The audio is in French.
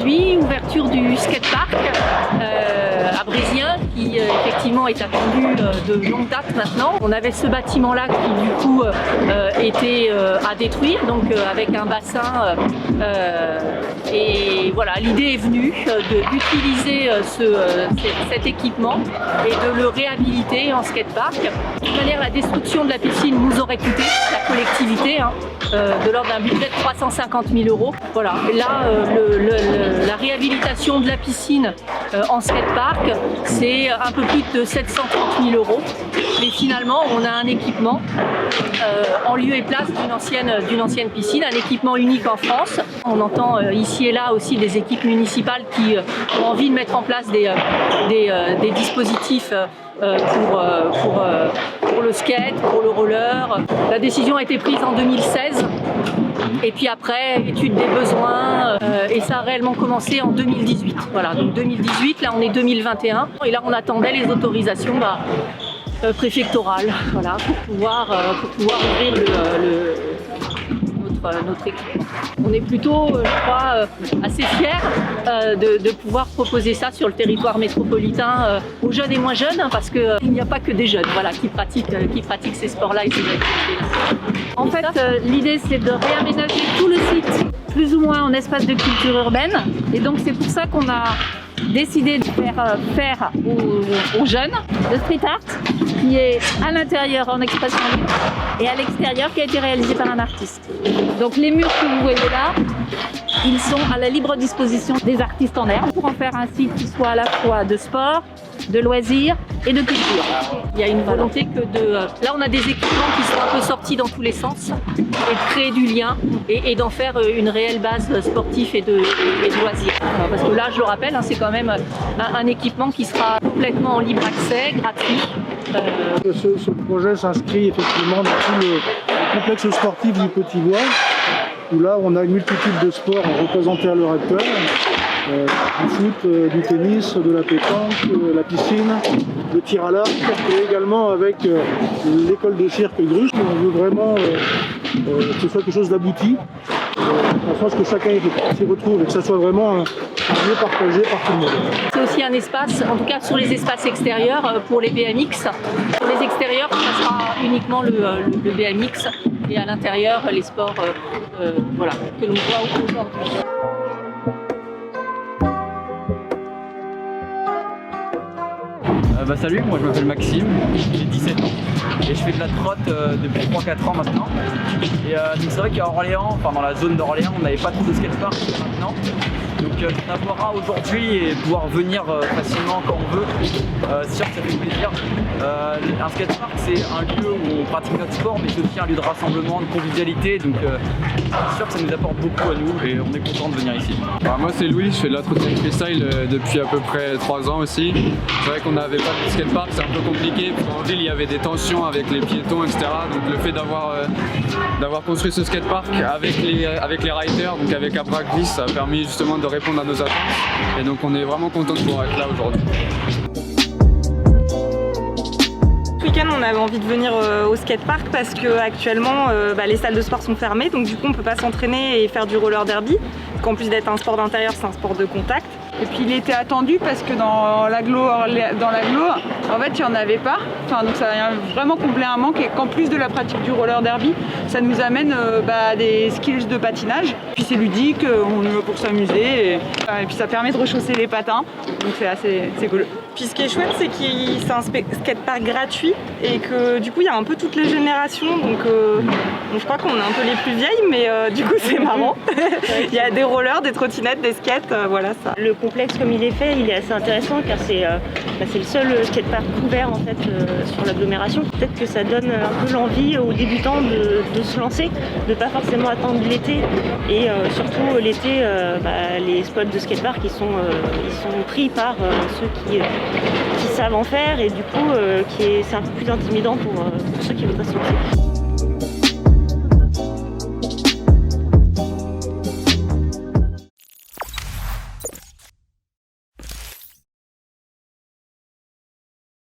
aujourd'hui, ouverture du skatepark à Brézien qui effectivement est attendu de longue date maintenant. On avait ce bâtiment-là qui du coup était à détruire, donc avec un bassin et voilà, l'idée est venue d'utiliser cet équipement et de le réhabiliter en skatepark. De toute manière, la destruction de la piscine nous aurait coûté, la collectivité, de l'ordre d'un budget de 350 000 €. Voilà. Et là, la réhabilitation de la piscine en skatepark, c'est un peu plus de 730 000 €. Mais finalement, on a un équipement en lieu et place d'une ancienne piscine, un équipement unique en France. On entend ici et là aussi des équipes municipales qui ont envie de mettre en place des dispositifs pour le skate, pour le roller. La décision a été prise en 2016 et puis après, étude des besoins et ça a réellement commencé en 2018. Voilà, donc 2018, là on est 2021 et là on attendait les autorisations préfectorales, voilà, pour pouvoir ouvrir notre équipement. On est plutôt, je crois, assez fiers de pouvoir proposer ça sur le territoire métropolitain aux jeunes et moins jeunes, parce qu'il n'y a pas que des jeunes, voilà, qui pratiquent ces sports-là et ces activités-là. En fait, l'idée c'est de réaménager tout le site, plus ou moins en espace de culture urbaine, et donc c'est pour ça qu'on a décidé de faire aux jeunes le street art qui est à l'intérieur en expression libre et à l'extérieur qui a été réalisé par un artiste. Donc les murs que vous voyez là, ils sont à la libre disposition des artistes en herbe pour en faire un site qui soit à la fois de sport, de loisirs et de culture. Il y a une volonté là on a des équipements qui sont un peu sortis dans tous les sens et de créer du lien et d'en faire une réelle base sportive et de loisirs. Parce que là, je le rappelle, c'est quand même un équipement qui sera complètement en libre accès, gratuit. Ce projet s'inscrit effectivement dans tout le complexe sportif du Petit Bois, où là on a une multitude de sports représentés à l'heure actuelle. Du foot, du tennis, de la pétanque, la piscine, le tir à l'arc, et également avec l'école de cirque Gruche. On veut vraiment que ce soit quelque chose d'abouti, en France que chacun s'y retrouve et que ça soit vraiment un lieu partagé par tout le monde. C'est aussi un espace, en tout cas sur les espaces extérieurs, pour les BMX. Sur les extérieurs, ça sera uniquement le BMX et à l'intérieur, les sports voilà, que l'on voit aujourd'hui. Salut, moi je m'appelle Maxime, j'ai 17 ans et je fais de la trotte depuis 3-4 ans maintenant. Et donc c'est vrai qu'à Orléans, enfin dans la zone d'Orléans, on n'avait pas trop de skatepark maintenant. Donc d'en avoir un aujourd'hui et pouvoir venir facilement quand on veut, c'est sûr que ça fait plaisir. Un skatepark c'est un lieu où on pratique notre sport, mais c'est aussi un lieu de rassemblement, de convivialité, donc c'est sûr que ça nous apporte beaucoup à nous et on est content de venir ici. Moi c'est Louis, je fais de la trottinette freestyle depuis à peu près 3 ans aussi. C'est vrai qu'on n'avait pas de skatepark, c'est un peu compliqué, parce qu'en ville il y avait des tensions avec les piétons, etc. Donc le fait d'avoir construit ce skatepark avec les riders, donc avec Abraclis, ça a permis justement de répondre à nos attentes. Et donc on est vraiment content de pouvoir être là aujourd'hui. Ce week-end, on avait envie de venir au skatepark parce que actuellement les salles de sport sont fermées, donc du coup on peut pas s'entraîner et faire du roller derby. Qu'en plus d'être un sport d'intérieur, c'est un sport de contact. Et puis il était attendu parce que dans l'agglo, en fait, il n'y en avait pas. Enfin, donc ça a vraiment comblé un manque et qu'en plus de la pratique du roller derby, ça nous amène des skills de patinage. Puis c'est ludique, on est là pour s'amuser et puis ça permet de rechausser les patins. Donc c'est cool. Puis ce qui est chouette, c'est que c'est un skatepark gratuit et que du coup il y a un peu toutes les générations. Donc je crois qu'on est un peu les plus vieilles, mais du coup c'est marrant. Il y a des rollers, des trottinettes, des skates, voilà ça. Le complexe comme il est fait, il est assez intéressant car c'est le seul skatepark couvert en fait sur l'agglomération. Peut-être que ça donne un peu l'envie aux débutants de se lancer, de pas forcément attendre l'été et surtout l'été, les spots de skatepark ils sont pris par ceux qui savent en faire et du coup c'est un peu plus intimidant pour ceux qui voudraient se lancer.